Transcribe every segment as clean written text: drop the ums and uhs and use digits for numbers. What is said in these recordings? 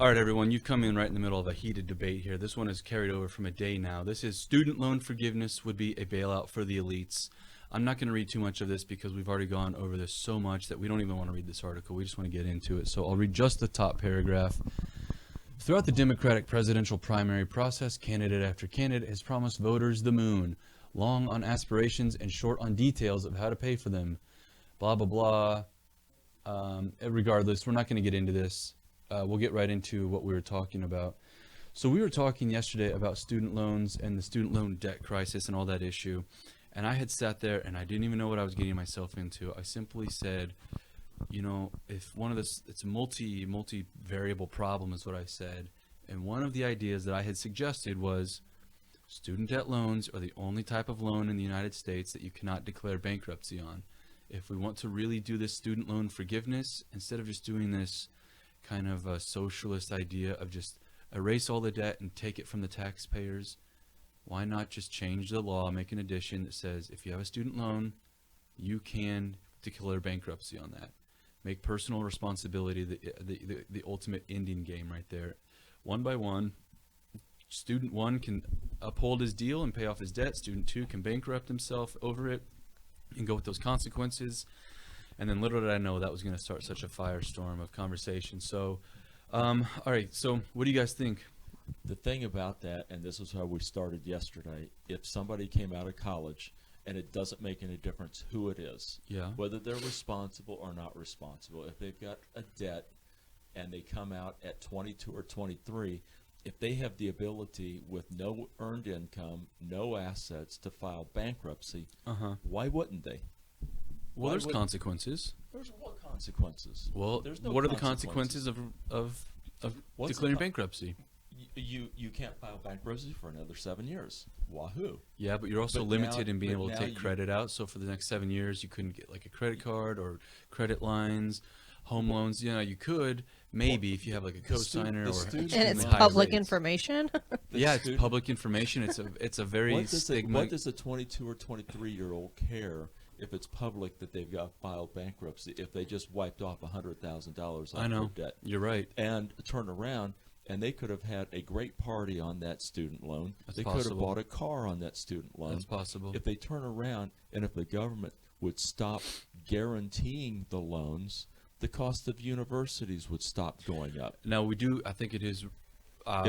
All right, everyone, you've come in right in the middle of a heated debate here. This one is carried over from a day now. This is student loan forgiveness would be a bailout for the elites. I'm not going to read too much of this because we've already gone over this so much that we don't even want to read this article. We just want to get into it. So I'll read just the top paragraph. Throughout the Democratic presidential primary process, candidate after candidate has promised voters the moon, long on aspirations and short on details of how to pay for them. Blah, blah, blah. Regardless, we're not going to get into this. We'll get right into what we were talking about. So we were talking yesterday about student loans and the student loan debt crisis and all that issue. And I had sat there and I didn't even know what I was getting myself into. I simply said, you know, if one of this, it's a multi-variable problem is what I said. And one of the ideas that I had suggested was student debt loans are the only type of loan in the United States that you cannot declare bankruptcy on. If we want to really do this student loan forgiveness, instead of just doing this kind of a socialist idea of just erase all the debt and take it from the taxpayers, why not just change the law, make an addition that says if you have a student loan, you can declare bankruptcy on that. Make personal responsibility the ultimate ending game right there. One by one, student one can uphold his deal and pay off his debt. Student two can bankrupt himself over it and go with those consequences. And then little did I know that was going to start such a firestorm of conversation. So, all right, so what do you guys think? The thing about that, and this is how we started yesterday, if somebody came out of college and it doesn't make any difference who it is, whether they're responsible or not responsible, if they've got a debt and they come out at 22 or 23, if they have the ability with no earned income, no assets to file bankruptcy, why wouldn't they? Well, there's consequences. There's what consequences? Well, there's no what are the consequences of declaring bankruptcy? You can't file bankruptcy for another 7 years. Wahoo! Yeah, but you're also limited in being able to take credit out. So for the next 7 years, you couldn't get like a credit card or credit lines, home loans. You know, you could maybe if you have like a co-signer or. And it's public information. Yeah, it's public information. It's a very what does a 22 or 23-year-old care if it's public that they've got filed bankruptcy, if they just wiped off $100,000 off their debt? You're right. And turn around, and they could have had a great party on that student loan. That's they possible. could have bought a car on that student loan. That's possible. If they turn around, and if the government would stop guaranteeing the loans, the cost of universities would stop going up. Now, I think it is,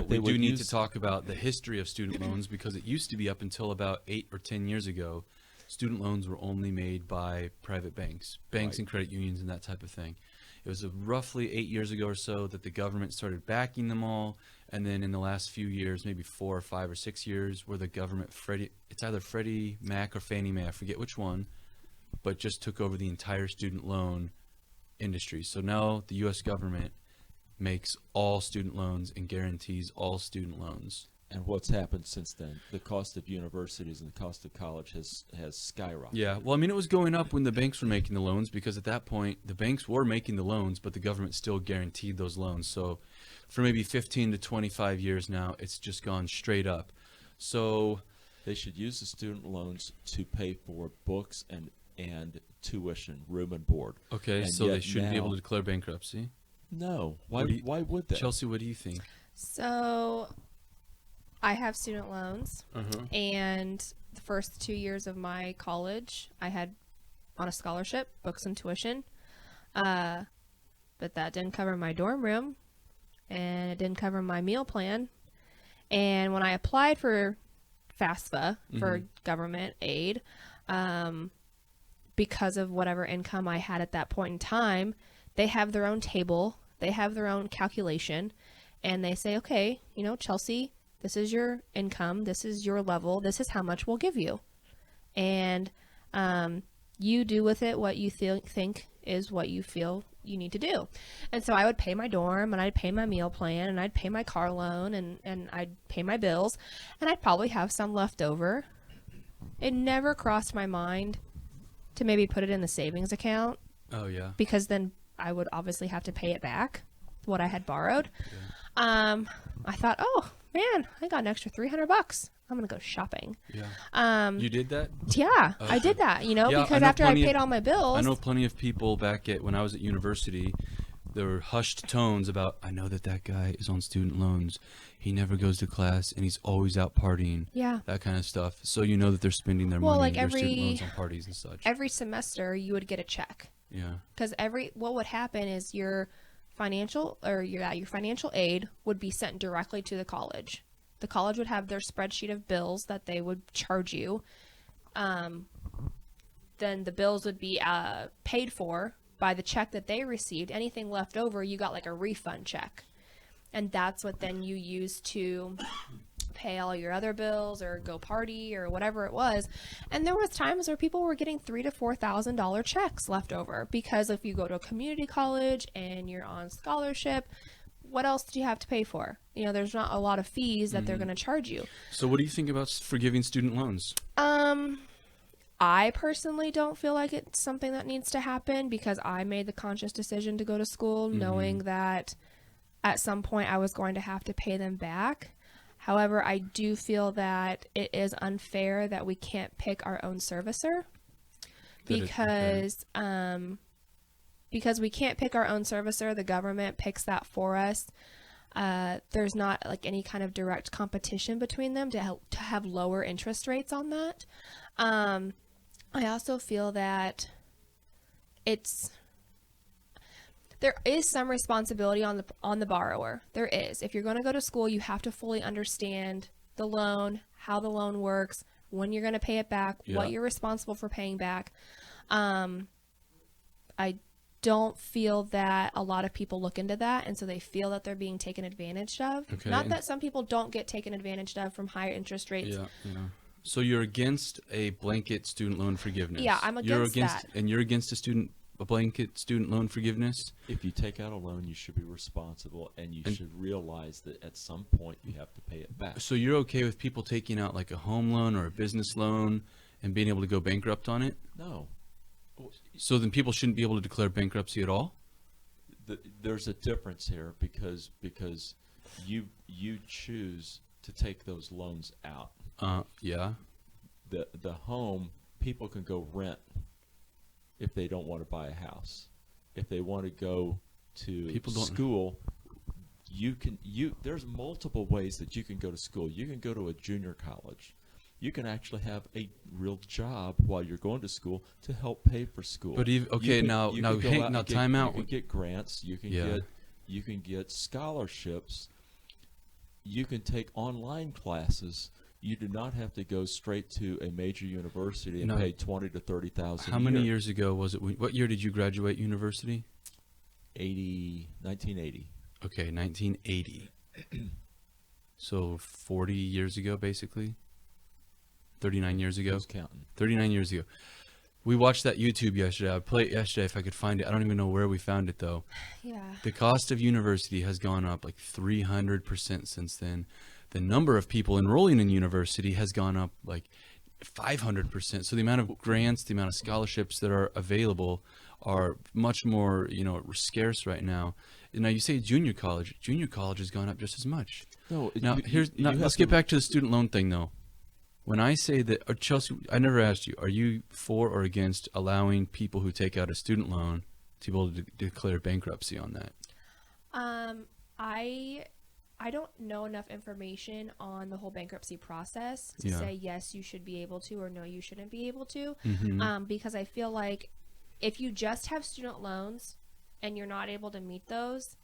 we do need to talk about the history of student loans, because it used to be up until about 8 or 10 years ago, student loans were only made by private banks and credit unions and that type of thing. It was roughly 8 years ago or so that the government started backing them all, and then in the last few years, maybe 4 or 5 or 6 years, where the government, it's either Freddie Mac or Fannie Mae, I forget which one, but just took over the entire student loan industry. So now the U.S. government makes all student loans and guarantees all student loans. And what's happened since then? The cost of universities and the cost of college has skyrocketed. Yeah, well, I mean, it was going up when the banks were making the loans, because at that point, the banks were making the loans, but the government still guaranteed those loans. So for maybe 15 to 25 years now, it's just gone straight up. So they should use the student loans to pay for books and tuition, room and board. Okay, and so they shouldn't be able to declare bankruptcy? No. Why would they? Chelsea, what do you think? So I have student loans, and the first 2 years of my college, I had on a scholarship, books and tuition, but that didn't cover my dorm room, and it didn't cover my meal plan. And when I applied for FAFSA, for government aid, because of whatever income I had at that point in time, they have their own table, they have their own calculation, and they say, okay, you know, Chelsea, this is your income, this is your level, this is how much we'll give you. And you do with it what you think is what you feel you need to do. And so I would pay my dorm, and I'd pay my meal plan, and I'd pay my car loan, and I'd pay my bills, and I'd probably have some left over. It never crossed my mind to maybe put it in the savings account. Oh, yeah. Because then I would obviously have to pay it back, what I had borrowed. Yeah. I thought, oh, man, I got an extra $300. I'm going to go shopping. Yeah. You did that? Yeah, Okay. I did that, Yeah, because after I paid all my bills. I know plenty of people when I was at university, there were hushed tones about, I know that guy is on student loans. He never goes to class and he's always out partying. Yeah. That kind of stuff. So you know that they're spending their money, their student loans on parties and such. Every semester you would get a check. Yeah. Because what would happen is your financial aid would be sent directly to the college. The college would have their spreadsheet of bills that they would charge you. Then the bills would be paid for by the check that they received. Anything left over, you got like a refund check. And that's what then you use to pay all your other bills or go party or whatever it was. And there was times where people were getting $3,000 to $4,000 checks left over, because if you go to a community college and you're on scholarship, what else do you have to pay for? You know, there's not a lot of fees that they're going to charge you. So what do you think about forgiving student loans? I personally don't feel like it's something that needs to happen, because I made the conscious decision to go to school knowing that at some point I was going to have to pay them back. However, I do feel that it is unfair that we can't pick our own servicer, because we can't pick our own servicer. The government picks that for us. There's not like any kind of direct competition between them to have lower interest rates on that. I also feel that there is some responsibility on the borrower. There is. If you're going to go to school, you have to fully understand the loan, how the loan works, when you're going to pay it back, what you're responsible for paying back. I don't feel that a lot of people look into that, and so they feel that they're being taken advantage of. Okay. Not that some people don't get taken advantage of from higher interest rates. Yeah. So you're against a blanket student loan forgiveness. Yeah, I'm against that. And you're against a blanket student loan forgiveness? If you take out a loan, you should be responsible, and you should realize that at some point you have to pay it back. So you're okay with people taking out like a home loan or a business loan and being able to go bankrupt on it? No. So then people shouldn't be able to declare bankruptcy at all? There's a difference here, because you choose to take those loans out. Yeah. The home, people can go rent if they don't want to buy a house. If they want to go to school, there's multiple ways that you can go to school. You can go to a junior college. You can actually have a real job while you're going to school to help pay for school. But time out. You can get grants. You can get scholarships. You can take online classes. You do not have to go straight to a major university and pay $20,000 to $30,000. How many years ago was it? What year did you graduate university? 1980. Okay, 1980. So 40 years ago, basically. 39 years ago. Who's counting? 39 years ago. We watched that YouTube yesterday. I'd play it yesterday if I could find it. I don't even know where we found it, though. Yeah. The cost of university has gone up like 300% since then. The number of people enrolling in university has gone up like 500%. So the amount of grants, the amount of scholarships that are available are much more, scarce right now. Now you say junior college has gone up just as much. No. Let's get back to the student loan thing, though. When I say that, Chelsea, I never asked you, are you for or against allowing people who take out a student loan to be able to declare bankruptcy on that? I don't know enough information on the whole bankruptcy process to say yes, you should be able to, or no, you shouldn't be able to. Because I feel like if you just have student loans and you're not able to meet those,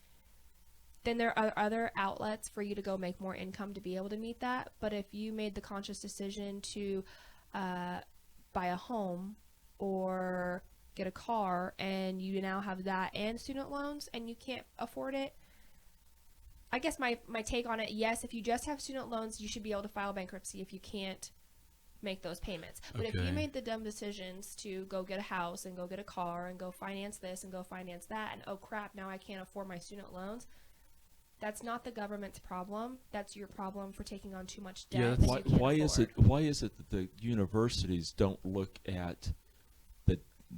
then there are other outlets for you to go make more income to be able to meet that. But if you made the conscious decision to buy a home or get a car, and you now have that and student loans and you can't afford it, I guess my take on it, yes, if you just have student loans, you should be able to file bankruptcy if you can't make those payments. But if you made the dumb decisions to go get a house and go get a car and go finance this and go finance that, and oh crap, now I can't afford my student loans, that's not the government's problem. That's your problem for taking on too much debt. Yeah, why is it that the universities don't look at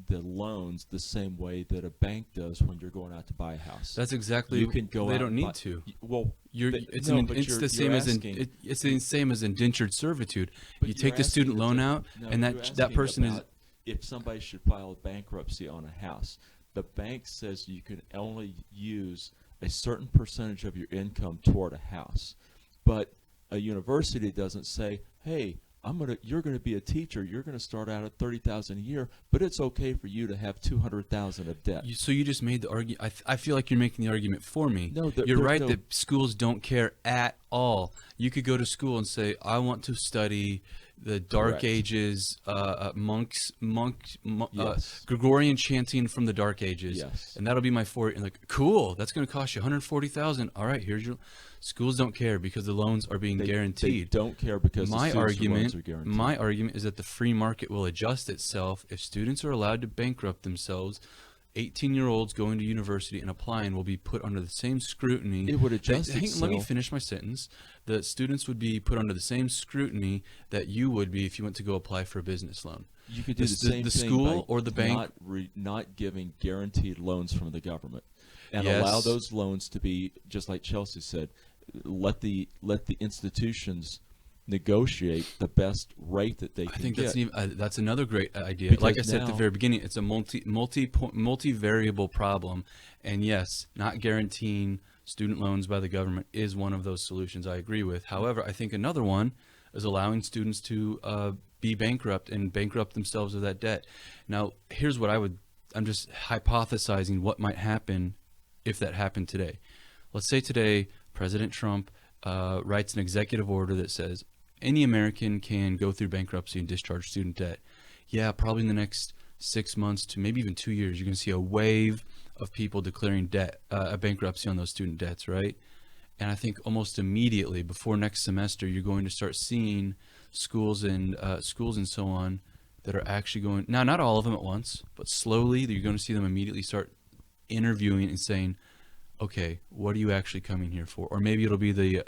the loans the same way that a bank does when you're going out to buy a house? That's exactly. You can go. They out don't and need buy, to. Well, it's the same as indentured servitude. You take the student loan out, and that person is. If somebody should file bankruptcy on a house, the bank says you can only use a certain percentage of your income toward a house. But a university doesn't say, hey, you're going to be a teacher. You're going to start out at $30,000 a year, but it's okay for you to have $200,000 of debt. So you just made the argument. I feel like you're making the argument for me. No, you're right that schools don't care at all. You could go to school and say, I want to study the Dark Ages, Yes. Gregorian chanting from the Dark Ages, Yes. and that'll be my and like, cool. That's going to cost you $140,000. All right, here's your. Schools don't care because the loans are being guaranteed. They don't care because the loans are guaranteed. My argument is that the free market will adjust itself if students are allowed to bankrupt themselves. 18-year-olds going to university and applying will be put under the same scrutiny. It would adjust itself. Let me finish my sentence. The students would be put under the same scrutiny that you would be if you went to go apply for a business loan. You could do the same the thing school by or the bank not giving guaranteed loans from the government, and Yes. allow those loans to be just like Chelsea said. Let the institutions negotiate the best rate that they can get. I think that's another great idea. Because like I said at the now- very beginning, it's a multi-variable problem, and yes, not guaranteeing student loans by the government is one of those solutions I agree with. However, I think another one is allowing students to be bankrupt and bankrupt themselves of that debt. Now, here's what I'm just hypothesizing what might happen if that happened today. Let's say today President Trump writes an executive order that says any American can go through bankruptcy and discharge student debt. Yeah, probably in the next 6 months to maybe even 2 years, you're going to see a wave of people declaring debt, a bankruptcy on those student debts, right? And I think almost immediately before next semester, you're going to start seeing schools and so on that are actually going, now not all of them at once, but slowly you're going to see them immediately start interviewing and saying, okay, what are you actually coming here for? Or maybe it'll be the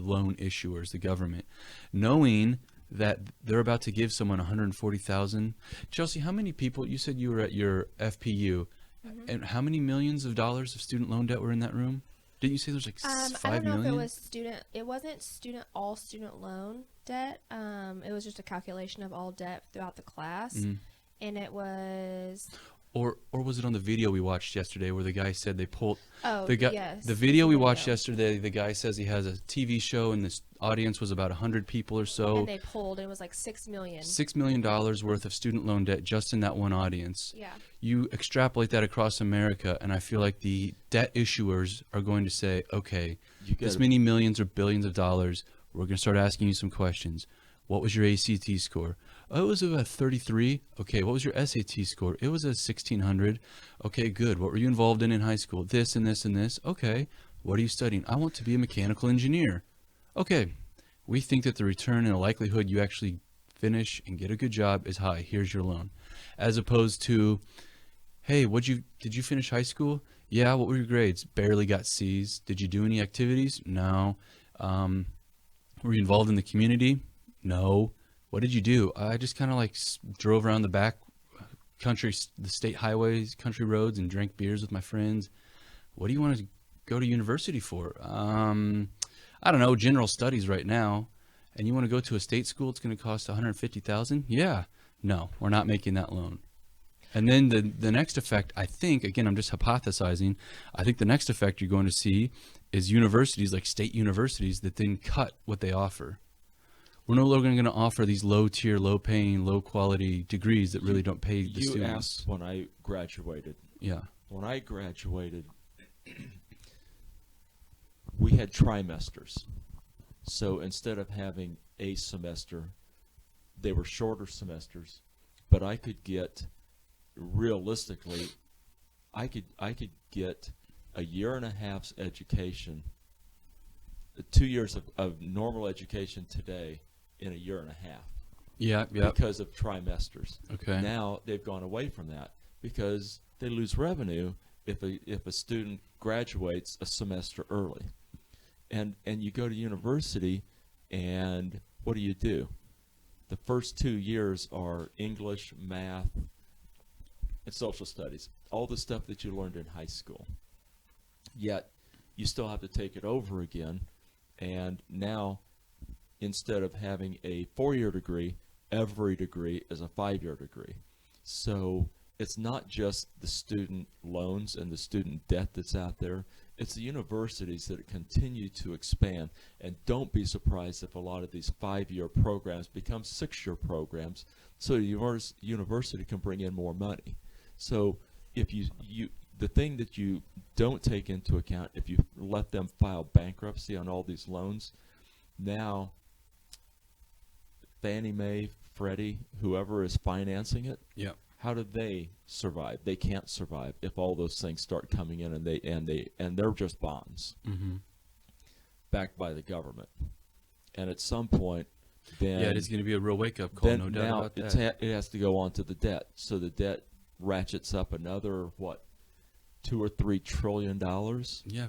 loan issuers, the government, knowing that they're about to give someone $140,000. Chelsea, how many people, you said you were at your FPU, and how many millions of dollars of student loan debt were in that room? Didn't you say there's like 5 million? I don't know if it was it wasn't all student loan debt. It was just a calculation of all debt throughout the class. And it was... Or was it on the video we watched yesterday where the guy said they pulled yes. The video we watched yesterday, the guy says he has a TV show and this audience was about 100 people or so. And they pulled, and it was like $6 million. $6 million worth of student loan debt just in that one audience. Yeah. You extrapolate that across America, and I feel like the debt issuers are going to say, okay, this many millions or billions of dollars, we're going to start asking you some questions. What was your ACT score? Oh, it was about 33. Okay, what was your SAT score? It was a 1600. Okay, good. What were you involved in high school? This and this and this. Okay, what are you studying? I want to be a mechanical engineer. Okay, we think that the return and the likelihood you actually finish and get a good job is high. Here's your loan. As opposed to, hey, did you finish high school? Yeah, what were your grades? Barely got C's. Did you do any activities? No. Were you involved in the community? No. What did you do? I just kind of like drove around the back country, the state highways, country roads, and drank beers with my friends. What do you want to go to university for? I don't know, general studies right now. And you want to go to a state school, it's going to cost $150,000? Yeah. No, we're not making that loan. And then the next effect, I think, again, I'm just hypothesizing, I think the next effect you're going to see is universities, like state universities, that then cut what they offer. We're no longer going to offer these low-tier, low-paying, low-quality degrees that really don't pay the students. You asked when I graduated. Yeah. When I graduated, we had trimesters. So instead of having a semester, they were shorter semesters. But I could get, realistically, I could get a year and a half's education, 2 years of normal education today in a year and a half. Yeah. Because of trimesters. Okay. Now they've gone away from that because they lose revenue if a student graduates a semester early. And you go to university, and what do? The first 2 years are English, math, and social studies, all the stuff that you learned in high school. Yet you still have to take it over again, and now instead of having a 4-year degree, every degree is a 5-year degree. So it's not just the student loans and the student debt that's out there. It's the universities that continue to expand. And don't be surprised if a lot of these 5-year programs become 6-year programs, so the university can bring in more money. So if the thing that you don't take into account, if you let them file bankruptcy on all these loans, now Fannie Mae, Freddie, whoever is financing it, how do they survive? They can't survive if all those things start coming in and they're just bonds backed by the government. And at some point, then it is going to be a real wake-up call, no doubt about that. It has to go on to the debt. So the debt ratchets up another $2 or $3 trillion.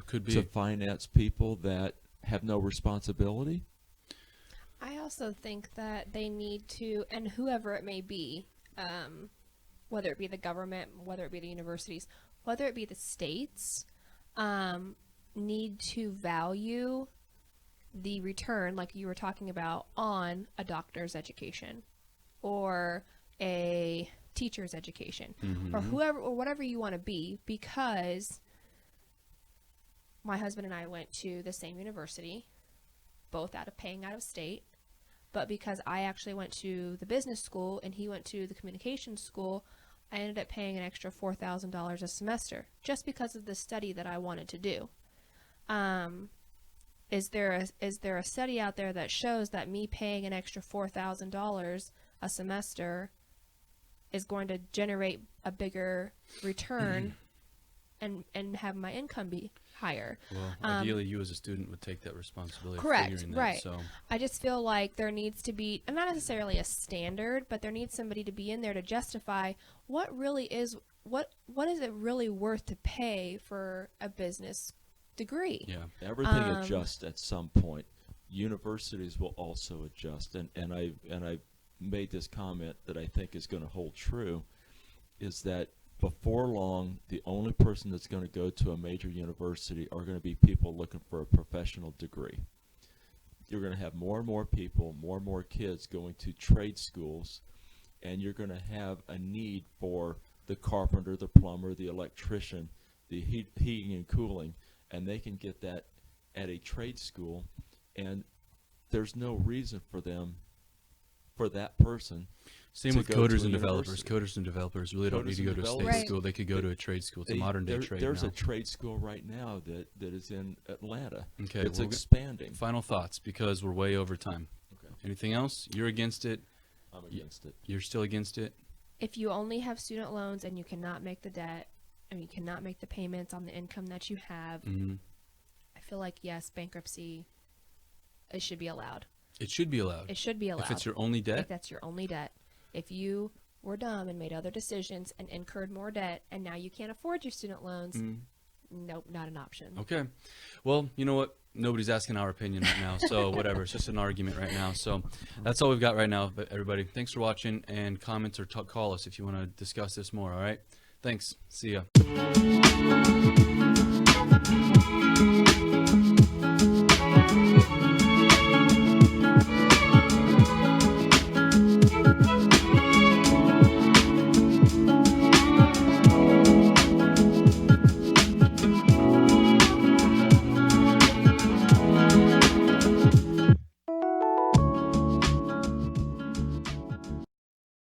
Could be, to finance people that have no responsibility. I also think that they need to, and whoever it may be, whether it be the government, whether it be the universities, whether it be the states, need to value the return, like you were talking about, on a doctor's education or a teacher's education or whoever or whatever you want to be, because my husband and I went to the same university, both paying out of state, but because I actually went to the business school and he went to the communications school, I ended up paying an extra $4,000 a semester just because of the study that I wanted to do. Is there a study out there that shows that me paying an extra $4,000 a semester is going to generate a bigger return and have my income be higher? Well, ideally, you as a student would take that responsibility. Correct, of figuring that, right. So. I just feel like there needs to be, and not necessarily a standard, but there needs somebody to be in there to justify what is it really worth to pay for a business degree. Yeah, everything adjusts at some point. Universities will also adjust, and I made this comment that I think is going to hold true, is that before long, the only person that's going to go to a major university are going to be people looking for a professional degree. You're going to have more and more people, more and more kids going to trade schools, and you're going to have a need for the carpenter, the plumber, the electrician, the heating and cooling, and they can get that at a trade school, and there's no reason for that person. Same with coders and developers. Coders and developers really don't need to go to a state school. They could go to a trade school. It's a modern day trade. There's a trade school right now that is in Atlanta. Okay, it's expanding. Final thoughts, because we're way over time. Okay. Anything else? You're against it? I'm against it. You're still against it? If you only have student loans and you cannot make the debt, and you cannot make the payments on the income that you have, I feel like, yes, bankruptcy, it should be allowed. It should be allowed. It should be allowed. If it's your only debt? If that's your only debt. If you were dumb and made other decisions and incurred more debt, and now you can't afford your student loans, nope, not an option. Okay. Well, you know what? Nobody's asking our opinion right now, so whatever. It's just an argument right now. So that's all we've got right now. But everybody, thanks for watching, and comments or call us if you want to discuss this more, all right? Thanks. See ya.